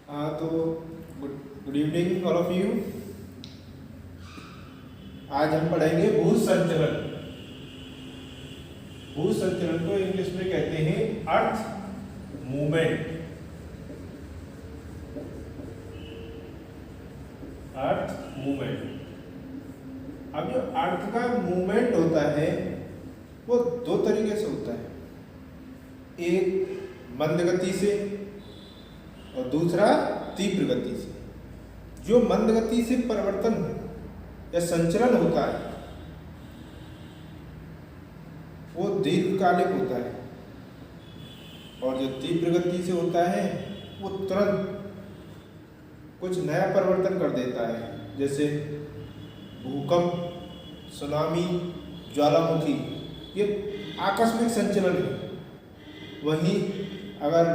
तो good evening all of you. आज हम पढ़ेंगे भू संचलन। भू संचलन को इंग्लिश में कहते हैं अर्थ मूवमेंट। Earth movement. अब जो अर्थ का मूवमेंट होता है वो दो तरीके से होता है, एक मंद गति से और दूसरा तीव्र गति से। जो मंद गति से परिवर्तन या संचलन होता है वो दीर्घकालिक होता है, और जो तीव्र गति से होता है वो तुरंत कुछ नया परिवर्तन कर देता है, जैसे भूकंप, सुनामी, ज्वालामुखी, ये आकस्मिक संचलन है। वहीं अगर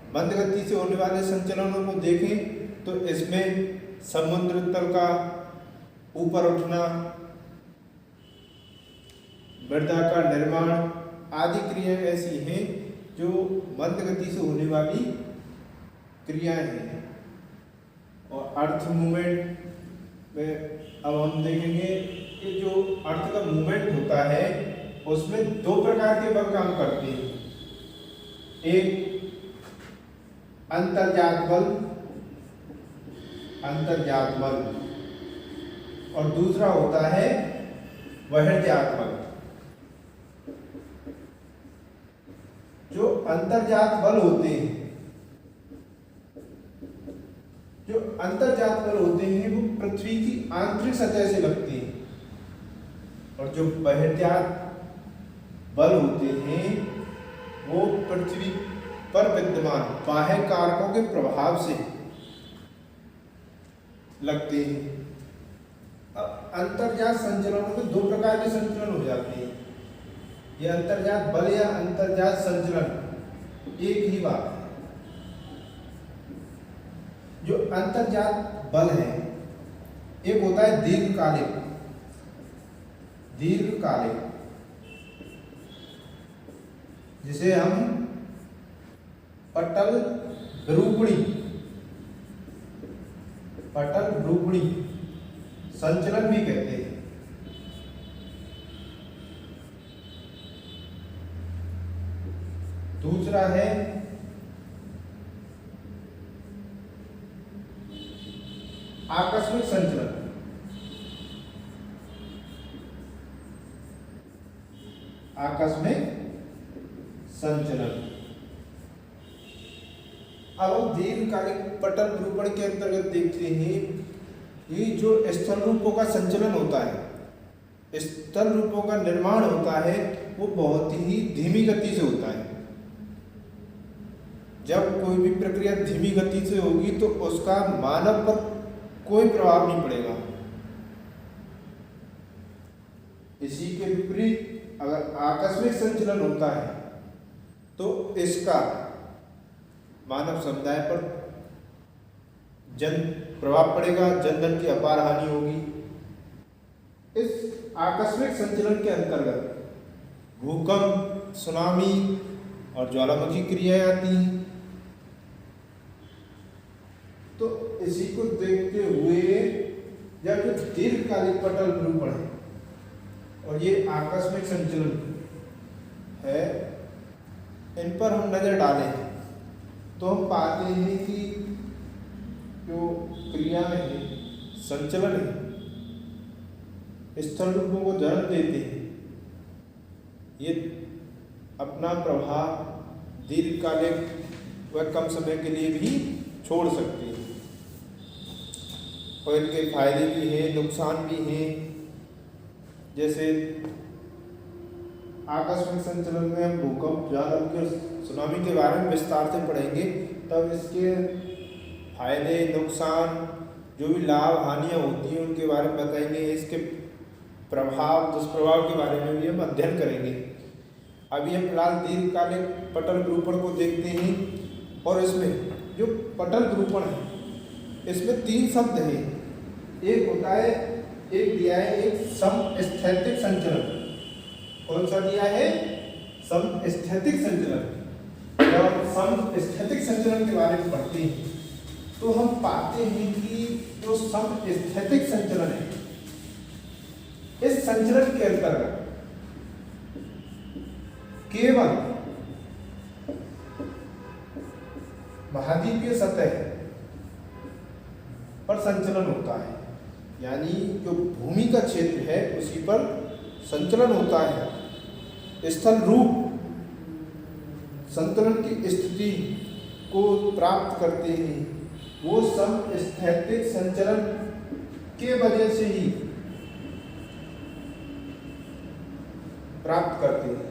मंद गति से होने वाले संचलनों को देखें तो इसमें समुद्र तल का ऊपर उठना, मृदा का निर्माण आदि क्रियाएं ऐसी हैं जो मंद गति से होने वाली क्रियाएं हैं। और अर्थ मूवमेंट में अब हम देखेंगे कि जो अर्थ का मूवमेंट होता है उसमें दो प्रकार के बल काम करते हैं, एक अंतर्जात बल और दूसरा होता है बहिर्जात बल। जो अंतर्जात बल होते हैं वो पृथ्वी की आंतरिक सतह से लगते हैं, और जो बहिर्जात बल होते हैं वो पृथ्वी पर विद्यमान बाह्य कारकों के प्रभाव से लगते हैं। अब अंतर्जात संचलनों में दो प्रकार के संचलन हो जाते हैं। ये अंतर्जात बल या अंतर्जात संचलन एक ही बात है। जो अंतर्जात बल है एक होता है दीर्घकालिक, जिसे हम पटल विरूपणी संचलन भी कहते हैं। दूसरा है आकस्मिक संचलन। अब हम दीर्घकालिक पटल विरूपण के अंतर्गत देखते हैं, ये जो स्थल रूपों का संचलन होता है, स्थल रूपों का निर्माण होता है, वो बहुत ही धीमी गति से होता है। जब कोई भी प्रक्रिया धीमी गति से होगी तो उसका मानव पर कोई प्रभाव नहीं पड़ेगा। इसी के विपरीत अगर आकस्मिक संचलन होता है तो इसका मानव समुदाय पर प्रभाव पड़ेगा, जनधन की अपार हानि होगी। इस आकस्मिक संचलन के अंतर्गत भूकंप, सुनामी और ज्वालामुखी क्रियाएं आती हैं। तो इसी को देखते हुए जब जो दीर्घकालिक पटल विरूपण है और ये आकस्मिक संचलन है, इन पर हम नजर डालें तो हम पाते हैं कि जो क्रियाएं हैं, संचलन है, स्थल रूपों को जन्म देते हैं, ये अपना प्रभाव दीर्घकालिक व कम समय के लिए भी छोड़ सकते हैं। और इनके फायदे भी हैं, नुकसान भी हैं। जैसे आकस्मिक संचलन में हम भूकंप, ज्वालामुखी और सुनामी के बारे में विस्तार से पढ़ेंगे, तब इसके फायदे, नुकसान, जो भी लाभ हानियाँ होती हैं उनके बारे में बताएंगे। इसके प्रभाव, दुष्प्रभाव के बारे में भी हम अध्ययन करेंगे। अभी हम फिलहाल दीर्घकालिक पटल विरूपण को देखते हैं, और इसमें जो पटल विरूपण है इसमें तीन शब्द हैं। एक होता है, एक दिया है एक समस्थैतिक संचलन। कौन सा दिया है? समस्थैतिक संचलन। जब हम समस्थैतिक संचलन के बारे में पढ़ते हैं तो हम पाते हैं कि जो समस्थैतिक संचलन है, इस संचलन के अंतर्गत केवल महाद्वीपीय सतह पर संचलन होता है, यानी जो भूमि का क्षेत्र है उसी पर संचलन होता है। स्थल रूप संतुलन की स्थिति को प्राप्त करते हैं वो समस्थैतिक संचलन के वजह से ही प्राप्त करते हैं।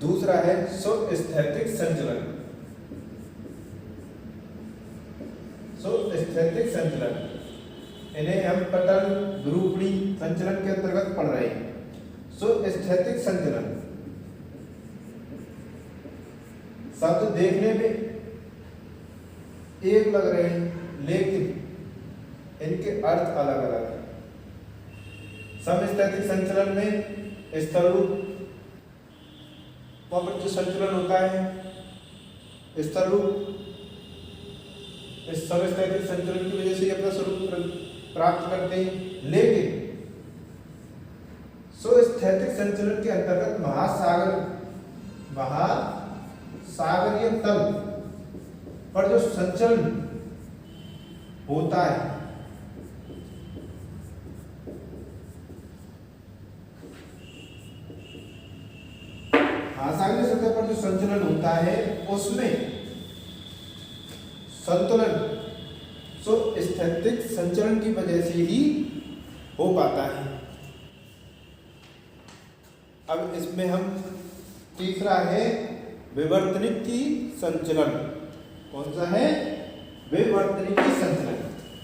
दूसरा है सुस्थैतिक संचलन। सुस्थैतिक संचलन इन्हें हम पटल विरूपणी संचलन के अंतर्गत पढ़ रहे हैं। सुस्थैतिक संचलन शब्द देखने में एक लग रहे हैं लेकिन इनके अर्थ अलग अलग हैं। समस्थैतिक संचलन में स्थल रूप पर जो संचलन होता है, स्थल रूप इस समस्थैतिक संचलन की वजह से अपना स्वरूप प्राप्त करते हैं। लेकिन सुस्थैतिक संचलन के अंतर्गत महासागरीय तल पर जो संचलन होता है महासागरीय सतह पर जो संचलन होता है उसमें संतुलन सुस्थैतिक संचलन की वजह से ही हो पाता है। अब इसमें हम तीसरा है विवर्तनिकी संचलन। कौन सा है? विवर्तनिकी संचलन।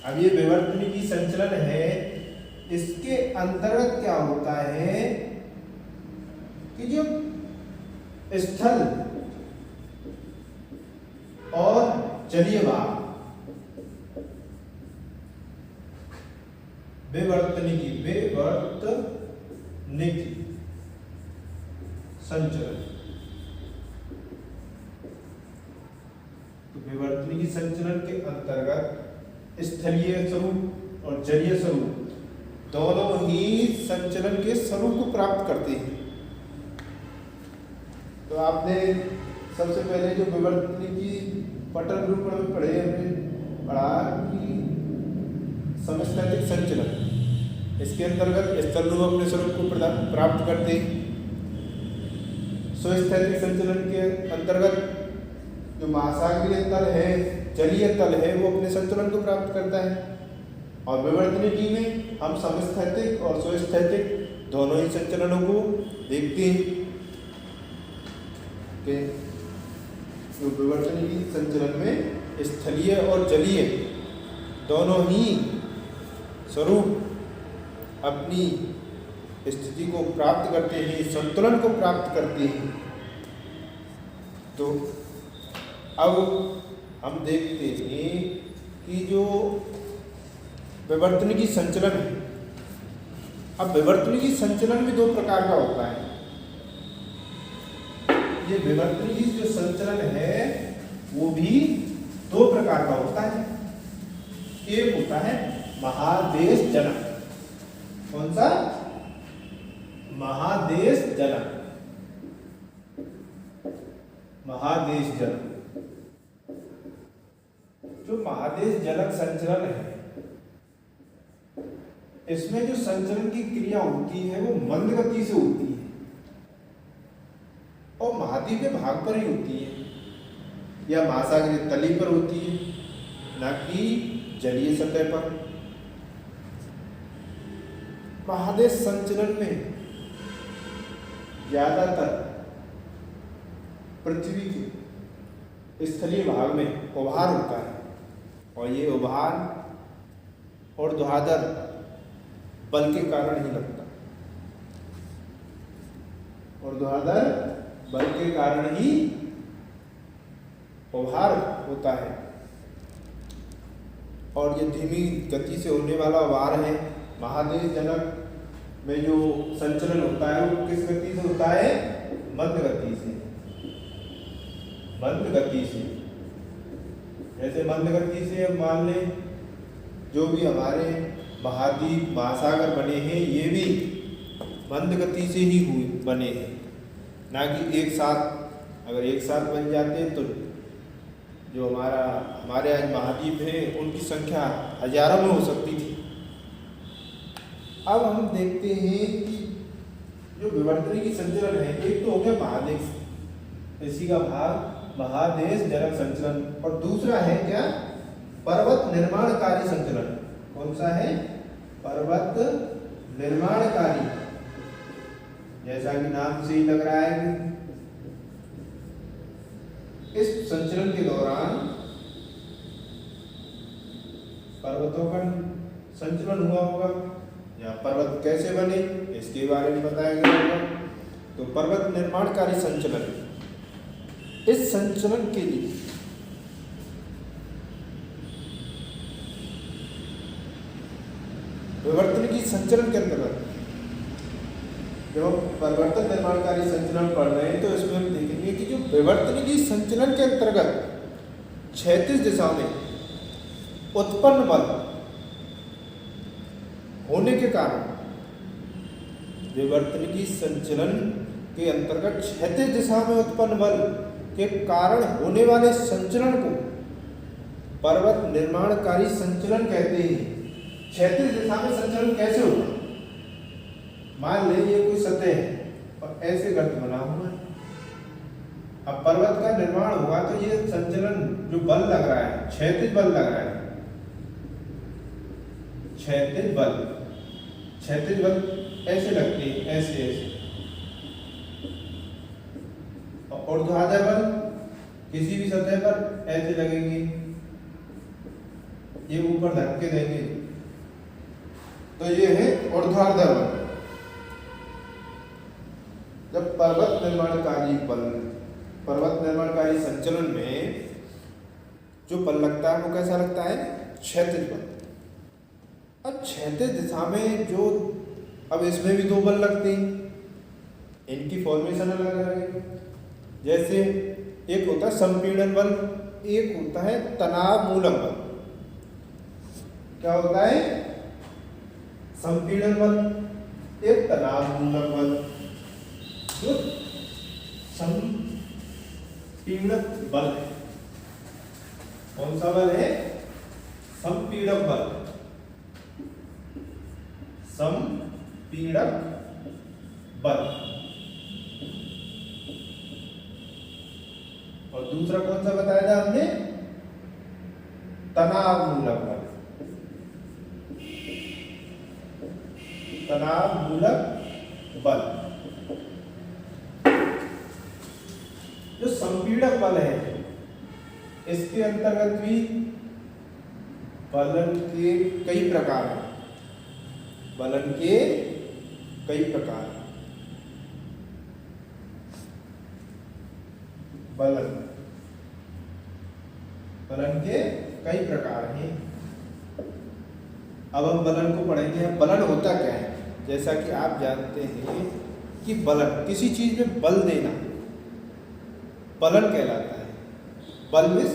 अब ये विवर्तनिकी संचलन है, इसके अंतर्गत क्या होता है कि जो स्थल और जलीय भाग विवर्तनिकी संचलन। तो विवर्तनिकी संचलन के अंतर्गत स्थलीय स्वरूप और जलीय स्वरूप दोनों ही संचलन के स्वरूप को प्राप्त करते हैं। तो आपने सबसे पहले जो विवर्तनिकी पटल विरूपण में पढ़े, हमने पढ़ा कि समस्थैतिक संचलन इसके अंतर्गत स्थल रूप अपने स्वरूप को प्राप्त करते हैं। सुस्थैतिक संचलन के अंतर्गत जो महासागरीय तल है, जलीय तल है, वो अपने संतुलन को प्राप्त करता है। और विवर्तनिकी में हम समस्थैतिक और सुस्थैतिक दोनों ही संचलनों को देखते हैं कि जो विवर्तनिकी संचलन में स्थलीय और जलीय दोनों ही स्वरूप अपनी स्थिति को प्राप्त करते हैं, संतुलन को प्राप्त करते हैं। तो अब हम देखते हैं कि जो विवर्तनिकी संचलन है, अब विवर्तनिकी संचलन में दो प्रकार का होता है। ये विवर्तनिकी जो संचलन है वो भी दो प्रकार का होता है। एक होता है महादेश जनक। कौन सा? महादेश जनक। महादेश जनक जो महादेश जनक संचलन है, इसमें जो संचलन की क्रिया होती है वो मंद गति से होती है और महाद्वीपीय भाग पर ही होती है या महासागरीय तली पर होती है, न कि जलीय सतह पर। महादेश संचलन में ज्यादातर पृथ्वी के स्थलीय भाग में उभार होता है और ये उभार और ध्वाधर बल के कारण ही लगता है और ध्वाधर बल के कारण ही उभार होता है। और ये धीमी गति से होने वाला उभार है। महादेश जनक में जो संचलन होता है वो किस गति से होता है? मंद गति से। मंद गति से जैसे मंद गति से हम मान लें जो भी हमारे महाद्वीप महासागर बने हैं ये भी मंद गति से ही हुए बने हैं, ना कि एक साथ। अगर एक साथ बन जाते तो जो हमारे आज महाद्वीप हैं उनकी संख्या हजारों में हो सकती थी। अब हम देखते हैं कि जो विवर्तन की संचलन है, एक तो हो गया महादेश, इसी का भाग महादेश जनक संचलन, और दूसरा है क्या, पर्वत निर्माणकारी संचलन। कौन सा है, पर्वत निर्माणकारी। जैसा कि नाम से ही लग रहा है इस संचलन के दौरान पर्वतों का संचलन हुआ होगा, या पर्वत कैसे बने इसके बारे में बताया गया होगा। तो पर्वत निर्माणकारी संचलन, इस संचलन के लिए विवर्तन की संचलन के अंतर्गत जब हम परिवर्तन निर्माणकारी संचलन पढ़ रहे हैं तो इसमें हम देखेंगे कि जो विवर्तन की संचलन के अंतर्गत क्षैतिज दिशा में उत्पन्न बल होने के कारण, विवर्तन की संचलन के अंतर्गत क्षैतिज दिशा में उत्पन्न बल के कारण होने वाले संचलन को पर्वत निर्माणकारी संचलन कहते हैं। क्षैतिज दिशा में संचलन कैसे होगा, मान ले ये कोई सतह है और ऐसे गर्त बना हुआ है, अब पर्वत का निर्माण हुआ तो ये संचलन जो बल लग रहा है, क्षैतिज बल लग रहा है, क्षैतिज बल ऐसे लगते हैं, ऐसे और ऊर्ध्वाधर बल किसी भी सतह पर ऐसे लगेंगे, ये ऊपर धक्के देंगे, तो ये है ऊर्ध्वाधर बल। जब पर्वत निर्माणकारी संचलन में जो बल लगता है वो कैसा लगता है, क्षैतिज बल। अब क्षैतिज दिशा में जो, अब इसमें भी दो बल लगते हैं, इनकी फॉर्मेशन अलग अलग है। जैसे एक होता है संपीड़न बल, एक होता है तनाव मूलक बल। क्या होता है, संपीड़न बल, एक तनाव मूलक बल। जो संपीड़क बल है, कौन सा बल है, संपीड़क बल, संपीड़क बल। और दूसरा कौन सा बताया था हमने, तनाव मूलक बल, तनाव मूलक बल। जो संपीड़क बल है इसके अंतर्गत भी बलन के कई प्रकार हैं, बलन के कई प्रकार, बलन के कई प्रकार हैं। अब हम बलन को पढ़ेंगे। बलन होता क्या है, जैसा कि आप जानते हैं कि बलन, किसी चीज में बल देना बलन कहलाता है। बल में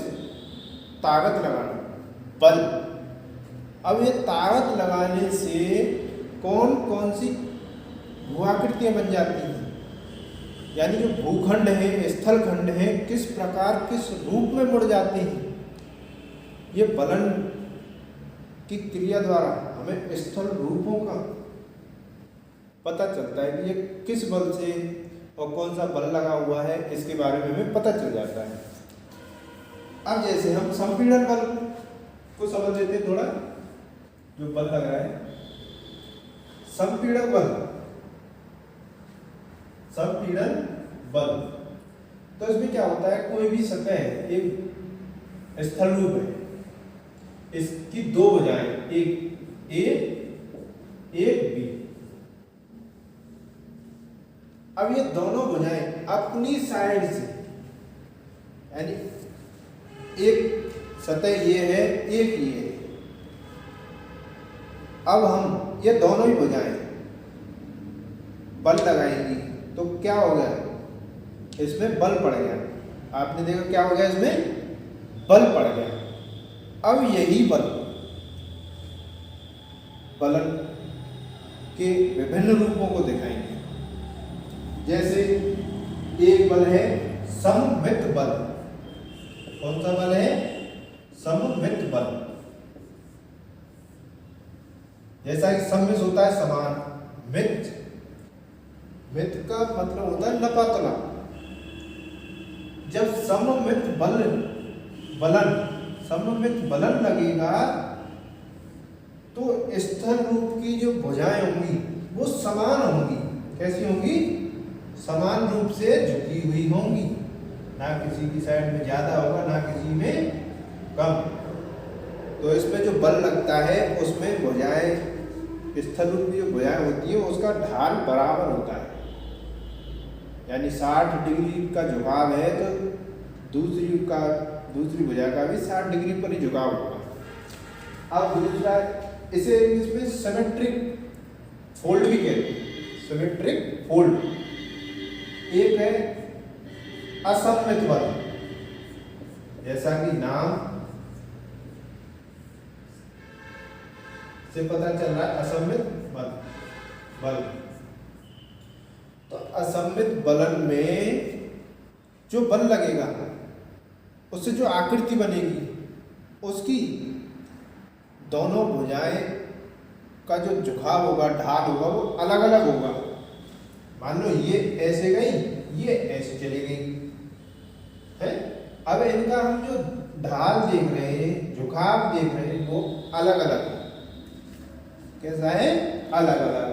ताकत लगाना, बल। अब ये ताकत लगाने से कौन कौन सी भूआकृतियां बन जाती हैं, यानी जो भूखंड है, स्थल खंड है, किस प्रकार किस रूप में मुड़ जाते हैं, ये बलन की क्रिया द्वारा हमें स्थल रूपों का पता चलता है कि ये किस बल से और कौन सा बल लगा हुआ है, इसके बारे में हमें पता चल जाता है। अब जैसे हम संपीड़न बल को समझ लेते हैं थोड़ा, जो बल लग रहा है, संपीड़न बल, संपीड़न बल। तो इसमें क्या होता है, कोई भी सतह एक स्थल रूप है, इसकी दो भुजाएं, एक ए एक बी। अब ये दोनों भुजाएं अपनी साइड से, यानी एक सतह ये है, एक ये है। अब हम ये दोनों ही भुजाएं बल लगाएंगी तो क्या हो गया, इसमें बल पड़ गया। आपने देखा क्या हो गया, इसमें बल पड़ गया। अब यही फलन के विभिन्न रूपों को दिखाएंगे। जैसे एक बल है सममित बल। कौन सा बल है? सममित बल। जैसा कि सममित होता है समान, मित का मतलब होता है लपातला। जब सममित बलन लगेगा तो स्थल रूप की जो भुजाएं होंगी वो समान होंगी। कैसी होंगी? समान रूप से झुकी हुई होंगी, ना किसी की साइड में ज्यादा होगा ना किसी में कम। तो इसमें जो बल लगता है उसमें भुजाएं, स्थल रूप की जो भुजाएं होती है उसका ढाल बराबर होता है। यानी 60 डिग्री का झुकाव है तो दूसरी भुजा का भी 60 डिग्री पर ही झुकाव होगा। अब दूसरा, इसे इंग्लिश में सिमेट्रिक फोल्ड भी कहते हैं। Symmetric fold. एक है असममित बल, जैसा कि नाम से पता चल रहा है, असममित बल। तो असममित बलन में जो बल लगेगा उससे जो आकृति बनेगी उसकी दोनों भुजाएं का जो झुकाव होगा, ढाल होगा, वो अलग अलग होगा। मान लो ये ऐसे गई, ये ऐसे चली गई है। अब इनका हम जो ढाल देख रहे हैं, झुकाव देख रहे हैं, वो अलग अलग है। कैसा है? अलग अलग।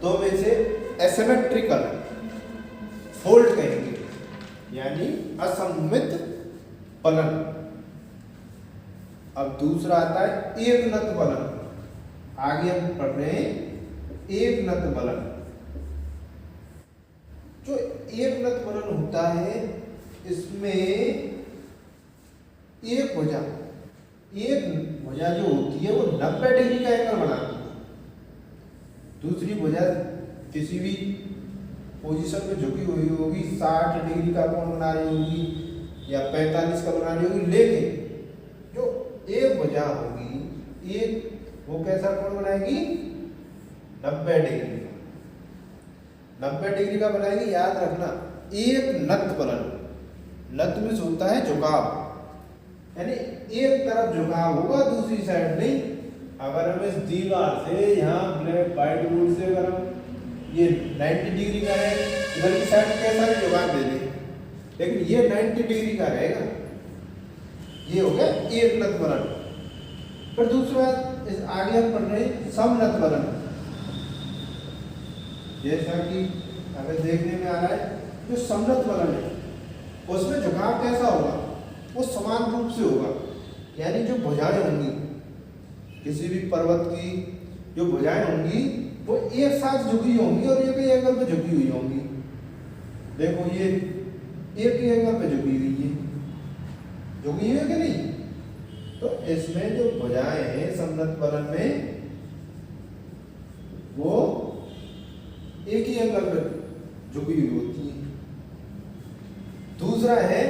तो हम इसे एसिमेट्रिकल फोल्ड कहेंगे, यानी असममित फलन। अब दूसरा आता है एकनत फलन। आगे हम पढ़ रहे हैं एकनत फलन। जो एकनत फलन होता है इसमें एक भुजा जो होती है वो 90 डिग्री का एंगल बनाती है। दूसरी भुजा किसी भी पोजीशन में झुकी हुई होगी, 60 डिग्री का कोण बना रही होगी या 45 का बना रही होगी, लेकिन जो एक भुजा होगी एक वो कैसा कोण बनाएगी? 90 डिग्री। 90 डिग्री का बनाएगी। याद रखना, एक नत फलन। नत में होता है झुकाव, यानी एक तरफ झुकाव होगा, दूसरी साइड नहीं। अगर हम इस दीवार से यहाँ ब्लैक व्हाइट बोर्ड से अगर हम ये 90 डिग्री का है, इधर की साइड कैसा भी झुकाव दे दें, लेकिन ये 90 डिग्री का रहेगा। ये हो गया एक नत फलन। फिर दूसरा इस आगे हम पढ़ रहे हैं समनत फलन। जैसा कि हमें देखने में आ रहा है, जो समनत फलन है उसमें झुकाव कैसा होगा? वो समान रूप से होगा। यानी जो भुजाएं होंगी, किसी भी पर्वत की जो भुजाएं होंगी वो एक साथ झुकी होंगी और एक ही एंगल पे झुकी हुई होंगी। देखो ये एक ही एंगल पे झुकी हुई है, झुकी हुई है कि नहीं? तो इसमें जो भुजाएं हैं समनत फलन में वो एक ही एंगल पे झुकी हुई होती है। दूसरा है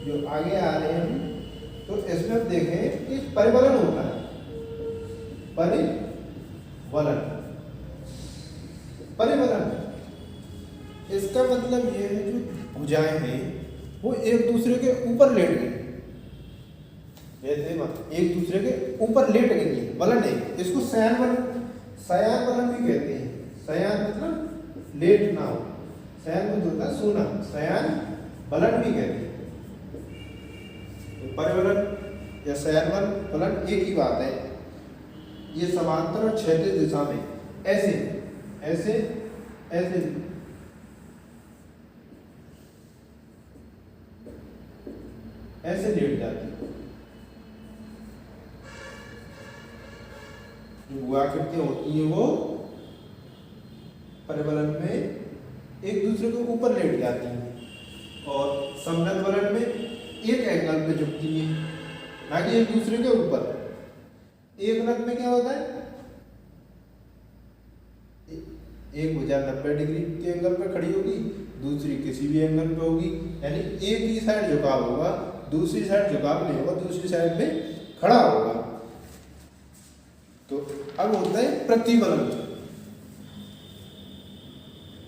जो आगे आ रहे हैं, तो इसमें आप देखें कि परिवलन होता है। परिवलन इसका मतलब ये है जो भुजाएं हैं वो एक दूसरे के ऊपर लेट गई। जैसे एक दूसरे के ऊपर लेट गई है, वलन है। इसको शयन वलन भी कहते हैं। शयन मतलब लेट ना हो, शयन मतलब होता है सोना, शयन वलन भी कहते हैं। तो परिवलन या शयन वलन एक ही बात है। ये समांतर और क्षैतिज दिशा में ऐसे ऐसे ऐसे ऐसे लेट जाती है। जो भूआकृतियां होती हैं वो परिवलन में एक दूसरे के ऊपर लेट जाती हैं और समनत वलन में एक एंगल पे झुकती है, ना कि एक दूसरे के ऊपर। एक नत में क्या होता है? एक भुजा 90 डिग्री के एंगल पे खड़ी होगी, दूसरी किसी भी एंगल पे होगी, यानी एक ही साइड झुकाव होगा, दूसरी साइड झुकाव नहीं होगा, दूसरी साइड में खड़ा होगा। तो अब होता है प्रतिबलन।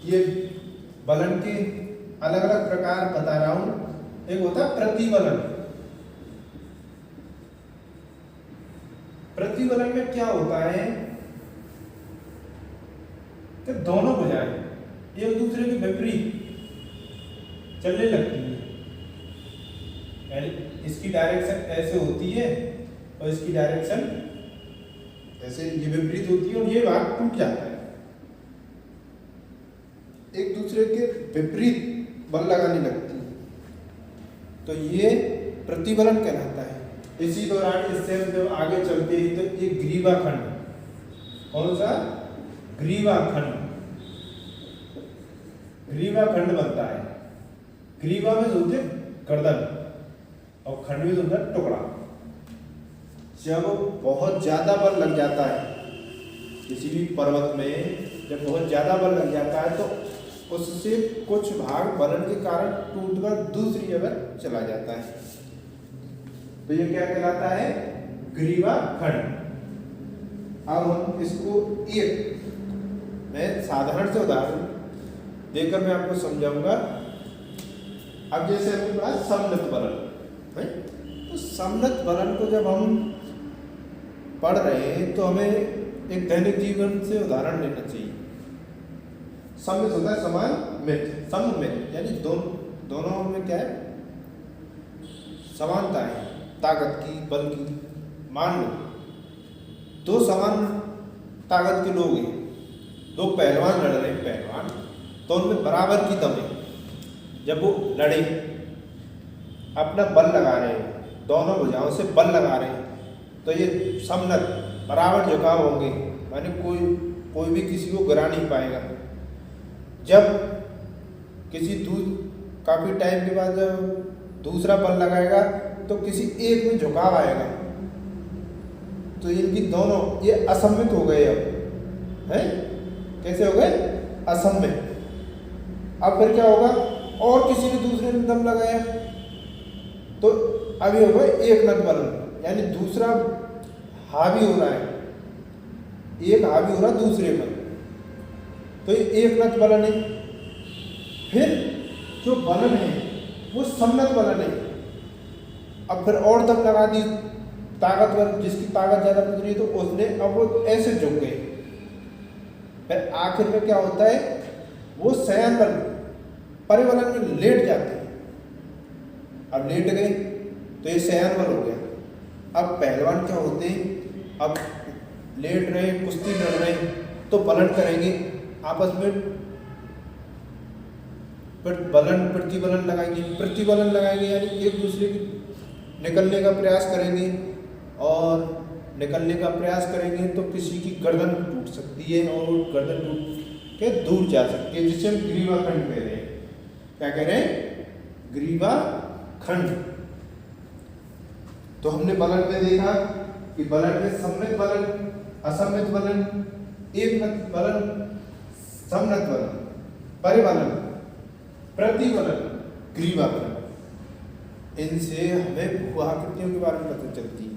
ये बलन के अलग अलग प्रकार बता रहा हूं। एक होता है प्रतिबलन। प्रतिबलन में क्या होता है कि दोनों भुजाएं एक दूसरे के विपरीत चलने लगती है। इसकी डायरेक्शन ऐसे होती है और इसकी डायरेक्शन ऐसे, ये विपरीत होती है और ये भाग टूट जाता है। एक दूसरे के विपरीत बल लगाने लगती है, तो ये प्रतिबलन कहलाता है। इसी दौरान इससे जब आगे चलते ही तो एक ग्रीवा खंड, कौन सा ग्रीवा खंड, ग्रीवा खंड बनता है। ग्रीवा में होते गर्दन और खंड में होता है टुकड़ा। जब बहुत ज्यादा बल लग जाता है किसी भी पर्वत में, जब बहुत ज्यादा बल लग जाता है तो उससे कुछ भाग बलन के कारण टूटकर दूसरी जगह चला जाता है, तो ये क्या कहलाता है, ग्रीवा खंड। अब हम इसको एक मैं साधारण से उदाहरण देकर मैं आपको समझाऊंगा। अब जैसे अपने पास समनत बलन है, तो समनत बलन को जब हम पढ़ रहे हैं तो हमें एक दैनिक जीवन से उदाहरण लेना चाहिए। सममित होता है समान मित, सममित यानी दोनों में क्या है, समानता है ताकत की, बल की। मान लो दो समान ताकत के लोग हैं, दो पहलवान लड़ रहे हैं, पहलवान तो उनमें बराबर की दम है। जब वो लड़े अपना बल लगा रहे हैं, दोनों भुजाओं से बल लगा रहे हैं, तो ये समनत बराबर झुकाव होंगे, माने कोई भी किसी को गिरा नहीं पाएगा। जब किसी काफी टाइम के बाद जब दूसरा बल लगाएगा तो किसी एक में झुकाव आएगा, तो इनकी दोनों ये असममित हो गए। अब है कैसे हो गए, असममित। अब फिर क्या होगा, और किसी ने दूसरे ने दम लगाया तो अभी होगा एक नत बलन, यानी दूसरा हावी हो रहा है, एक हावी हो रहा है दूसरे पर, तो ये एक नत बलन है। फिर जो बलन है वो समनत बलन है। अब फिर और दम लगा दी ताकतवर, जिसकी ताकत ज्यादा पड़ रही है तो उसने, अब वो ऐसे झुक गए। फिर आखिर में क्या होता है, वो शयन बल परिबलन में लेट जाते हैं। अब लेट गए तो ये शयन बल हो गया। अब पहलवान क्या होते हैं, अब लेट रहे, कुश्ती लड़ रहे तो बलन करेंगे आपस में, फिर बलन प्रतिबलन लगाएंगे, यानी एक दूसरे की निकलने का प्रयास करेंगे, और निकलने का प्रयास करेंगे तो किसी की गर्दन टूट सकती है और गर्दन टूट के दूर जा सकती है, जिसे हम ग्रीवा खंड कह रहे हैं। क्या कह रहे हैं, ग्रीवा खंड। तो हमने बलन में देखा कि बलन में सममित बलन, असममित बलन, एक नत बलन, समनत बलन, परिबलन, प्रतिबलन, ग्रीवा खंड। इनसे हमें भू आकृतियों के बारे में पता चलती है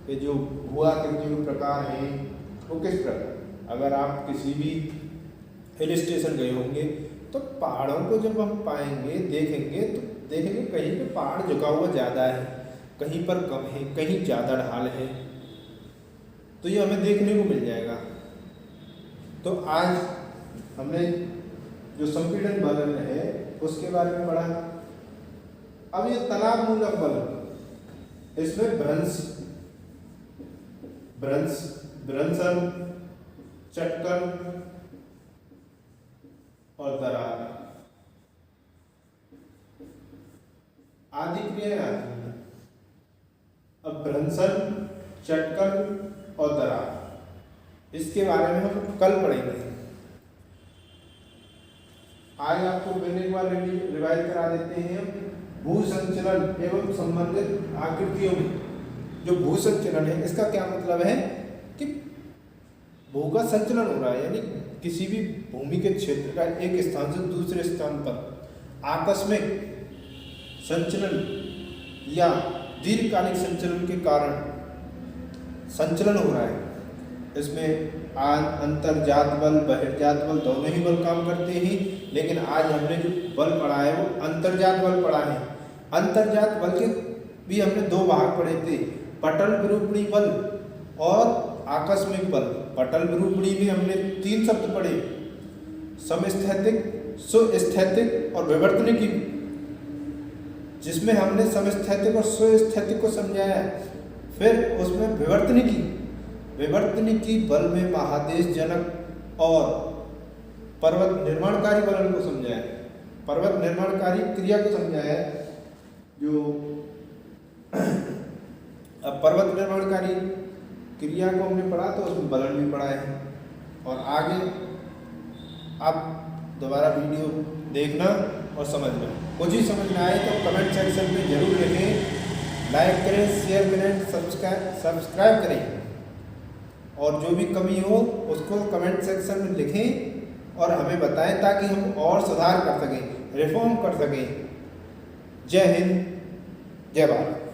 कि जो भू आकृतियों के प्रकार हैं वो किस प्रकार। अगर आप किसी भी हिल स्टेशन गए होंगे तो पहाड़ों को जब हम पाएंगे, देखेंगे तो देखेंगे कहीं पे पहाड़ झुका हुआ ज़्यादा है, कहीं पर कम है, कहीं ज़्यादा ढाल है, तो ये हमें देखने को मिल जाएगा। तो आज हमने जो संपीड़न बलन है उसके बारे में पढ़ा। अब ये तनाव मूलक बलन, इसमें भ्रंशन, चटकन और दरार आदि क्रियाएं आती हैं। अब भ्रंशन, चटकन और दरार, इसके बारे में हम कल पढ़ेंगे। आज आपको मैंने एक बार रिवाइज करा देते हैं। भू संचलन एवं संबंधित आकृतियों में जो भू संचलन है, इसका क्या मतलब है कि भू का संचलन हो रहा है, यानी किसी भी भूमि के क्षेत्र का एक स्थान से दूसरे स्थान पर आकस्मिक संचलन या दीर्घकालिक संचलन के कारण संचलन हो रहा है। इसमें अंतर्जात बल बहिर्जात बल दोनों ही बल काम करते हैं, लेकिन आज हमने जो बल पढ़ा है वो अंतर्जात बल पढ़ा है। अंतर्जात बल के भी हमने दो भाग पढ़े थे, पटल विरूपणी बल और आकस्मिक बल। पटल विरूपणी में हमने 3 शब्द पढ़े, समस्थैतिक, सुस्थैतिक और विवर्तनिकी, जिसमें हमने समस्थैतिक और सुस्थैतिक को समझाया। फिर उसमें विवर्तनिकी बल में महादेश जनक और पर्वत निर्माणकारी बल को समझाया, पर्वत निर्माणकारी क्रिया को समझाया। जो अब पर्वत निर्माणकारी क्रिया को हमने पढ़ा तो उसमें बलन भी पढ़ा है। और आगे आप दोबारा वीडियो देखना और समझना। कुछ ही समझ में आए तो कमेंट सेक्शन में जरूर लिखें, लाइक करें, शेयर करें, सब्सक्राइब करें। और जो भी कमी हो उसको कमेंट सेक्शन में लिखें और हमें बताएं, ताकि हम और सुधार कर सकें, रिफॉर्म कर सकें। जय हिंद, जय भारत।